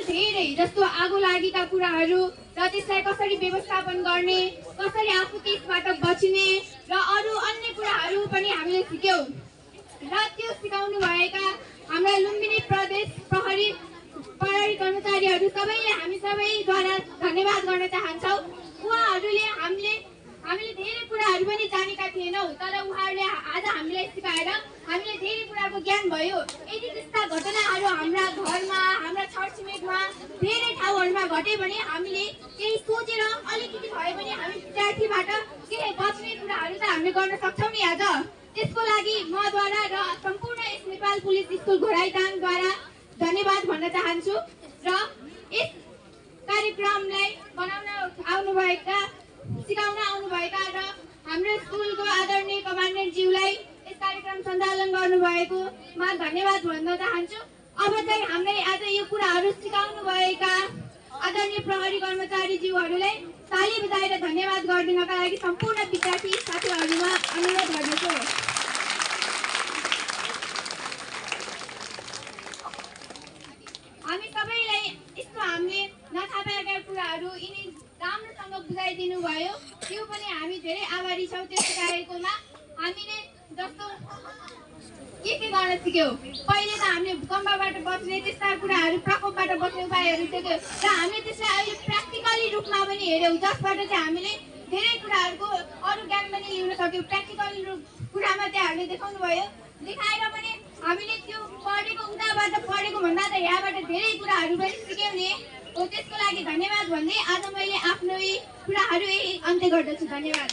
धेरै जस्तो आगो लागेका कुराहरू र त्यसलाई कसरी व्यवस्थापन गर्ने, कसरी आफू त्यसबाट बच्ने र अरू अन्य कुराहरू पनि हामीले सिक्यौँ। र त्यो सिकाउनु भएका हाम्रा लुम्बिनी प्रदेश प्रहरी कर्मचारीहरू सबैले हामी सबैद्वारा धन्यवाद गर्न चाहन्छौँ। उहाँहरूले हामीले धेरै कुराहरू पनि जानेका थिएनौँ, तर उहाँहरूले आज हामीलाई सिकाएर हामीलाई धेरै कुराको ज्ञान भयो। यदि त्यस्ता घटनाहरू हाम्रा घरमा, हाम्रा छरछिमेकमा धेरै ठाउँहरूमा घटे भने हामीले केही सोचेर अलिकति भए पनि हामी विद्यार्थीबाट केही बच्ने कुराहरू त हामीले गर्न सक्छौँ नि आज। त्यसको लागि मद्वारा र सम्पूर्ण यस नेपाल पुलिस स्कुल घोराइटाङद्वारा धन्यवाद भन्न चाहन्छु। र यस कार्यक्रमलाई सिकाउन आउनुभएका र हाम्रो स्कुलको आदरणीय कमान्डेन्टज्यूलाई यस कार्यक्रम सञ्चालन गर्नुभएकोमा धन्यवाद भन्न चाहन्छु। अब चाहिँ हामीलाई आज यो कुराहरू सिकाउनु भएका आदरणीय प्रहरी कर्मचारीज्यूहरूलाई ताली बजाएर धन्यवाद गरिदिनका लागि सम्पूर्ण विद्यार्थी साथीहरूमा अनुरोध गर्दछु। हामी सबैलाई यस्तो हामीले नथाहा पाएका कुराहरू यिनी राम्रोसँग बुझाइदिनु भयो, त्यो पनि हामी धेरै आभारी छौँ। त्यो सिकाएकोमा हामीले जस्तो के गर्न सिक्यौँ, पहिले त हामीले भूकम्पबाट बच्ने त्यस्ता कुराहरू, प्रकोपबाट बच्ने उपायहरू सिक्यौँ र हामीले त्यसलाई अहिले प्र्याक्टिकली रूपमा पनि हेऱ्यौँ, जसबाट चाहिँ हामीले धेरै कुराहरूको अरू ज्ञान पनि लिन सक्यौँ। प्र्याक्टिकल कुरामा चाहिँ हामीले देखाउनु भयो, देखाएर पनि हामीले त्यो उताबाट पढेको भन्दा त यहाँबाट धेरै कुराहरू पनि सिक्यौँ नि। त्यसको लागि धन्यवाद भन्दै आज मैले आफ्नो कुराहरू अन्त्य गर्दछु। धन्यवाद।